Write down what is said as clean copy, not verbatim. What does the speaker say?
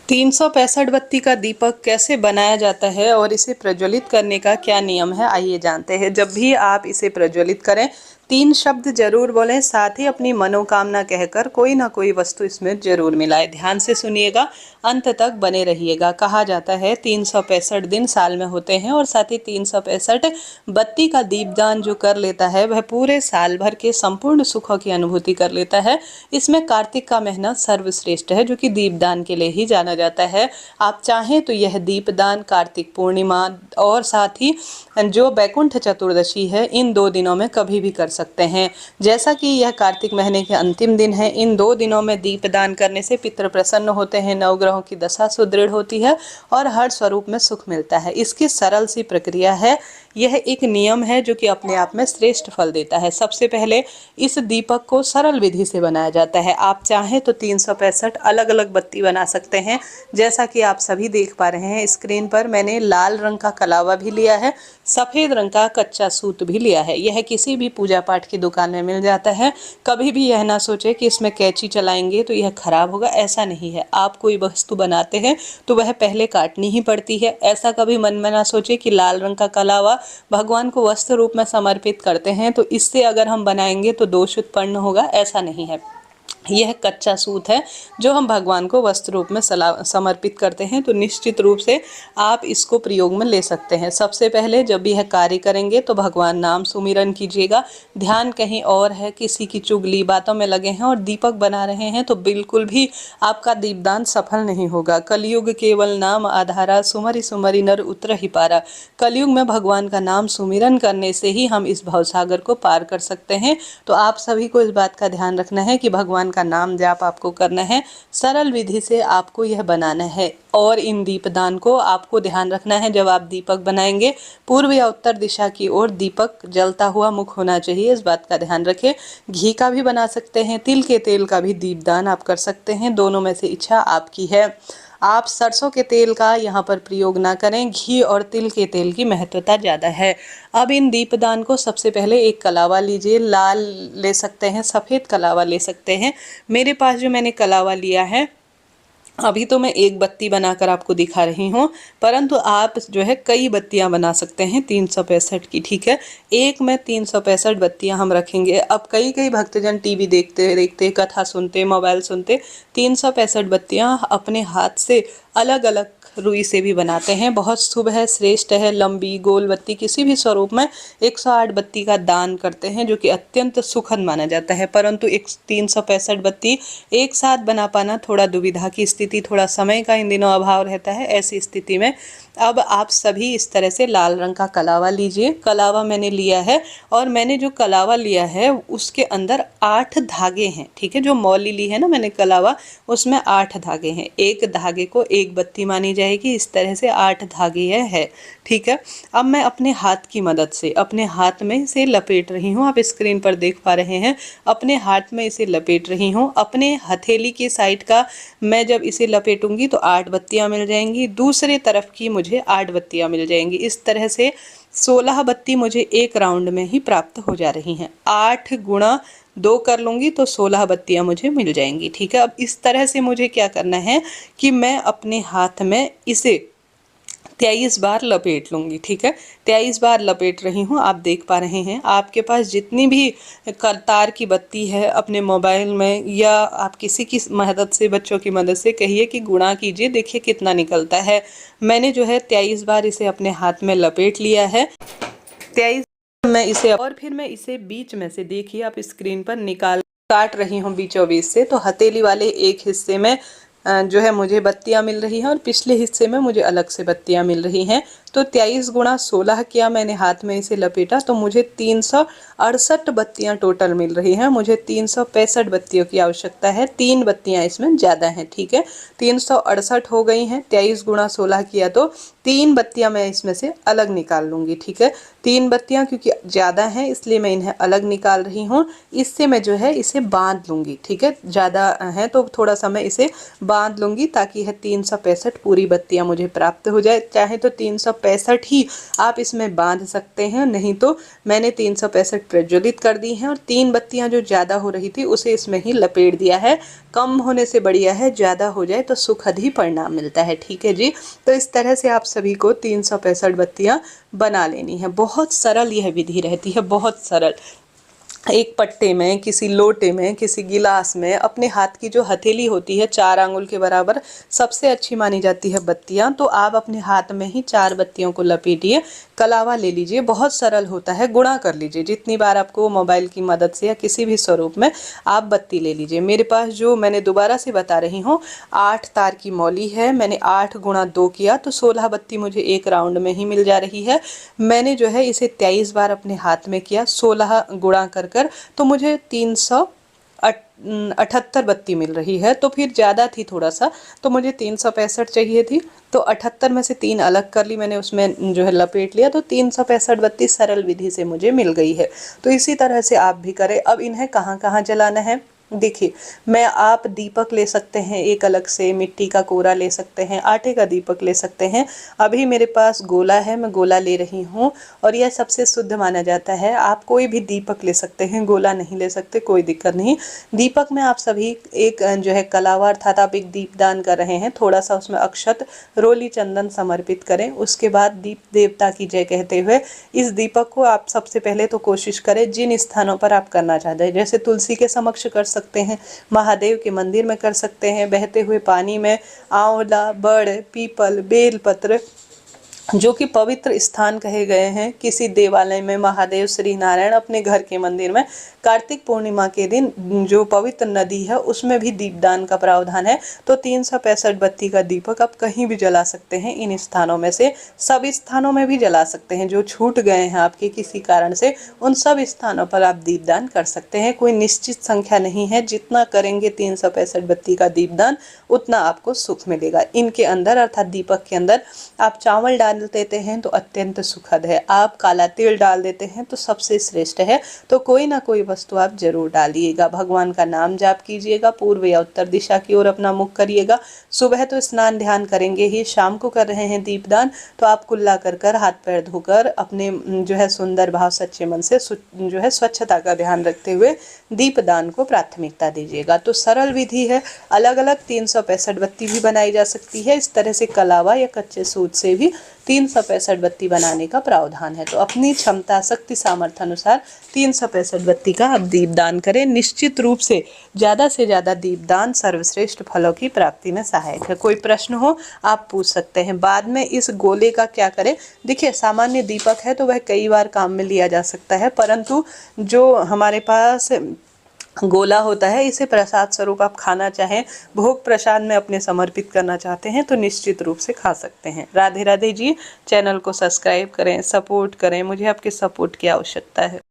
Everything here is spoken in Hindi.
365 बत्ती का दीपक कैसे बनाया जाता है और इसे प्रज्वलित करने का क्या नियम है, आइए जानते हैं। जब भी आप इसे प्रज्वलित करें, 3 शब्द जरूर बोलें, साथ ही अपनी मनोकामना कहकर कोई ना कोई वस्तु इसमें जरूर मिलाएं। ध्यान से सुनिएगा, अंत तक बने रहिएगा। कहा जाता है 365 दिन साल में होते हैं और साथ ही 365 बत्ती का दीपदान जो कर लेता है वह पूरे साल भर के संपूर्ण सुखों की अनुभूति कर लेता है। इसमें कार्तिक का महीना सर्वश्रेष्ठ है, जो कि दीपदान के लिए ही जाना जाता है। आप चाहें तो यह दीपदान कार्तिक पूर्णिमा और साथ ही जो बैकुंठ चतुर्दशी है, इन 2 दिनों में कभी भी कर सकते हैं। जैसा कि यह कार्तिक महीने के अंतिम दिन है, इन 2 दिनों में दीपदान करने से पितृ प्रसन्न होते हैं, नवग्रहों की दशा सुदृढ़ होती है और हर स्वरूप में सुख मिलता है। इसकी सरल सी प्रक्रिया है, यह एक नियम है जो कि अपने आप में श्रेष्ठ फल देता है। सबसे पहले इस दीपक को सरल विधि से बनाया जाता है। आप चाहें तो 365 अलग अलग बत्ती बना सकते हैं। जैसा कि आप सभी देख पा रहे हैं स्क्रीन पर, मैंने लाल रंग का कलावा भी लिया है, सफ़ेद रंग का कच्चा सूत भी लिया है। यह किसी भी पूजा पाठ की दुकान में मिल जाता है। कभी भी यह ना सोचे कि इसमें कैंची चलाएंगे तो यह खराब होगा, ऐसा नहीं है। आप कोई वस्तु बनाते हैं तो वह पहले काटनी ही पड़ती है। ऐसा कभी मन में ना सोचे कि लाल रंग का कलावा भगवान को वस्त्र रूप में समर्पित करते हैं तो इससे अगर हम बनाएंगे तो दोष उत्पन्न होगा, ऐसा नहीं है। यह कच्चा सूत है जो हम भगवान को वस्त्र रूप में समर्पित करते हैं, तो निश्चित रूप से आप इसको प्रयोग में ले सकते हैं। सबसे पहले जब भी यह कार्य करेंगे तो भगवान नाम सुमिरन कीजिएगा। ध्यान कहीं और है, किसी की चुगली बातों में लगे हैं और दीपक बना रहे हैं तो बिल्कुल भी आपका दीपदान सफल नहीं होगा। कलयुग केवल नाम आधारा, सुमरि सुमरि नर उतर ही पारा। कलयुग में भगवान का नाम सुमिरन करने से ही हम इस भवसागर को पार कर सकते हैं। तो आप सभी को इस बात का ध्यान रखना है कि भगवान का नाम जाप आपको करना है, सरल विधि से आपको यह बनाना है। और इन दीपदान को आपको ध्यान रखना है, जब आप दीपक बनाएंगे पूर्व या उत्तर दिशा की ओर दीपक जलता हुआ मुख होना चाहिए, इस बात का ध्यान रखें। घी का भी बना सकते हैं, तिल के तेल का भी दीपदान आप कर सकते हैं, दोनों में से इच्छा आपकी है। आप सरसों के तेल का यहाँ पर प्रयोग ना करें, घी और तिल के तेल की महत्वता ज़्यादा है। अब इन दीपदान को सबसे पहले एक कलावा लीजिए, लाल ले सकते हैं, सफ़ेद कलावा ले सकते हैं। मेरे पास जो मैंने कलावा लिया है, अभी तो मैं एक बत्ती बनाकर आपको दिखा रही हूँ, परंतु आप जो है कई बत्तियां बना सकते हैं 365 की, ठीक है। एक में 365 बत्तियां हम रखेंगे। अब कई भक्तजन टीवी देखते देखते, कथा सुनते, मोबाइल सुनते 365 बत्तियां अपने हाथ से अलग अलग रुई से भी बनाते हैं। बहुत शुभ है, श्रेष्ठ है। लंबी गोल बत्ती किसी भी स्वरूप में 108 बत्ती का दान करते हैं, जो कि अत्यंत सुखद माना जाता है। परंतु एक 365 बत्ती एक साथ बना पाना थोड़ा दुविधा की स्थिति, थोड़ा समय का इन दिनों अभाव रहता है। ऐसी स्थिति में अब आप सभी इस तरह से लाल रंग का कलावा लीजिए। कलावा मैंने लिया है और मैंने जो कलावा लिया है उसके अंदर 8 धागे हैं, ठीक है। जो मौली ली है ना मैंने कलावा, उसमें 8 धागे हैं। एक धागे को एक बत्ती मानी जाएगी, इस तरह से 8 धागे है, ठीक है। अब मैं अपने हाथ की मदद से अपने हाथ में इसे लपेट रही हूँ। आप स्क्रीन पर देख पा रहे हैं, अपने हाथ में इसे लपेट रही हूँ। अपने हथेली की साइड का मैं जब इसे लपेटूंगी तो 8 बत्तियां मिल जाएंगी, दूसरे तरफ की मुझे 8 बत्तियां मिल जाएंगी। इस तरह से 16 बत्ती मुझे एक राउंड में ही प्राप्त हो जा रही हैं। 8 गुणा 2 कर लूँगी तो 16 बत्तियां मुझे मिल जाएंगी, ठीक है। अब इस तरह से मुझे क्या करना है कि मैं अपने हाथ में इसे 23 बार लपेट लूँगी, ठीक है। 23 बार लपेट रही हूँ, आप देख पा रहे हैं। आपके पास जितनी भी तार की बत्ती है अपने मोबाइल में, या आप किसी की मदद से, बच्चों की मदद से कहिए कि गुणा कीजिए, देखिए कितना निकलता है। मैंने जो है 23 बार इसे अपने हाथ में लपेट लिया है। 23 मैं इसे, और फिर मैं इसे बीच में से, देखिए आप स्क्रीन पर, निकाल काट रही हूँ बीचों बीच से। तो हथेली वाले एक हिस्से में जो है मुझे बत्तियां मिल रही हैं और पिछले हिस्से में मुझे अलग से बत्तियां मिल रही हैं। तो 23 गुणा 16 किया मैंने, हाथ में इसे लपेटा, तो मुझे 368 बत्तियां टोटल मिल रही हैं। मुझे 365 बत्तियों की आवश्यकता है, 3 बत्तियां इसमें ज़्यादा हैं, ठीक है। 368 हो गई हैं। 23 गुणा 16 किया तो 3 बत्तियां मैं इसमें से अलग निकाल लूँगी, ठीक है। 3 बत्तियां क्योंकि ज़्यादा हैं इसलिए मैं इन्हें अलग निकाल रही हूँ। इससे मैं जो है इसे बांध लूँगी, ठीक है। ज़्यादा है तो थोड़ा सा मैं इसे बांध लूँगी ताकि यह 365 पूरी बत्तियां मुझे प्राप्त हो जाए। चाहे तो 365 365 ही आप इसमें बांध सकते हैं, नहीं तो मैंने 365 प्रज्वलित कर दी हैं और 3 बत्तियां जो ज़्यादा हो रही थी उसे इसमें ही लपेट दिया है। कम होने से बढ़िया है, ज़्यादा हो जाए तो सुखद ही परिणाम मिलता है। ठीक है जी। तो इस तरह से आप सभी को 365 बत्तियां बना लेनी है। बहुत सरल यह विधि रहती है, बहुत सरल। एक पट्टे में, किसी लोटे में, किसी गिलास में, अपने हाथ की जो हथेली होती है 4 आंगुल के बराबर, सबसे अच्छी मानी जाती है बत्तियां। तो आप अपने हाथ में ही 4 बत्तियों को लपेटिए, कलावा ले लीजिए, बहुत सरल होता है, गुणा कर लीजिए। जितनी बार आपको मोबाइल की मदद से या किसी भी स्वरूप में आप बत्ती ले लीजिए। मेरे पास जो, मैंने दोबारा से बता रही हूँ, 8 तार की मौली है। मैंने 8 गुणा 2 किया तो 16 बत्ती मुझे एक राउंड में ही मिल जा रही है। मैंने जो है इसे 23 बार अपने हाथ में किया, 16 गुणा कर तो मुझे 378 बत्ती मिल रही है। तो फिर ज़्यादा थी थोड़ा सा, तो मुझे 365 चाहिए थी, तो 78 में से 3 अलग कर ली मैंने, उसमें जो है लपेट लिया, तो 365 बत्ती सरल विधि से मुझे मिल गई है। तो इसी तरह से आप भी करें। अब इन्हें कहाँ कहाँ जलाना है देखिए, मैं, आप दीपक ले सकते हैं एक अलग से, मिट्टी का कोरा ले सकते हैं, आटे का दीपक ले सकते हैं। अभी मेरे पास गोला है, मैं गोला ले रही हूँ और यह सबसे शुद्ध माना जाता है। आप कोई भी दीपक ले सकते हैं, गोला नहीं ले सकते, कोई दिक्कत नहीं। दीपक में आप सभी एक जो है कलावा, अर्थात आप एक दीपदान कर रहे हैं, थोड़ा सा उसमें अक्षत, रोली, चंदन समर्पित करें। उसके बाद दीप देवता की जय कहते हुए इस दीपक को आप सबसे पहले तो कोशिश करें जिन स्थानों पर आप करना चाहते हैं, जैसे तुलसी के समक्ष कर सकते हैं, महादेव के मंदिर में कर सकते हैं, बहते हुए पानी में, आंवला, बड़, पीपल, बेलपत्र जो कि पवित्र स्थान कहे गए हैं, किसी देवालय में, महादेव, श्री नारायण, अपने घर के मंदिर में, कार्तिक पूर्णिमा के दिन जो पवित्र नदी है उसमें भी दीपदान का प्रावधान है। तो 365 बत्ती का दीपक आप कहीं भी जला सकते हैं, इन स्थानों में से सब स्थानों में भी जला सकते हैं। जो छूट गए हैं आपके किसी कारण से, उन सब स्थानों पर आप दीपदान कर सकते हैं। कोई निश्चित संख्या नहीं है, जितना करेंगे 365 बत्ती का दीपदान उतना आपको सुख मिलेगा। इनके अंदर, अर्थात दीपक के अंदर आप चावल डाल देते हैं तो अत्यंत सुखद है, आप काला तिल डाल देते हैं तो सबसे श्रेष्ठ है। तो कोई ना कोई वस्तु आप जरूर डालिएगा। भगवान का नाम जाप कीजिएगा, पूर्व या उत्तर दिशा की ओर अपना मुख करिएगा। सुबह तो स्नान ध्यान करेंगे ही, शाम को कर रहे हैं दीपदान तो आप कुल्ला कर हाथ पैर धोकर अपने जो है सुंदर भाव, सच्चे मन से जो है स्वच्छता का ध्यान रखते हुए दीपदान को प्राथमिकता दीजिएगा। तो सरल विधि है, अलग अलग 365 बत्ती भी बनाई जा सकती है। इस तरह से कलावा या कच्चे सूत से भी 365 बत्ती बनाने का प्रावधान है। तो अपनी क्षमता, शक्ति, सामर्थ्य अनुसार 365 बत्ती का आप दीपदान करें। निश्चित रूप से ज़्यादा दीपदान सर्वश्रेष्ठ फलों की प्राप्ति में सहायक है। कोई प्रश्न हो आप पूछ सकते हैं। बाद में इस गोले का क्या करें, देखिए सामान्य दीपक है तो वह कई बार काम में लिया जा सकता है, परंतु जो हमारे पास गोला होता है, इसे प्रसाद स्वरूप आप खाना चाहें, भोग प्रसाद में अपने समर्पित करना चाहते हैं तो निश्चित रूप से खा सकते हैं। राधे राधे जी। चैनल को सब्सक्राइब करें, सपोर्ट करें, मुझे आपके सपोर्ट की आवश्यकता है।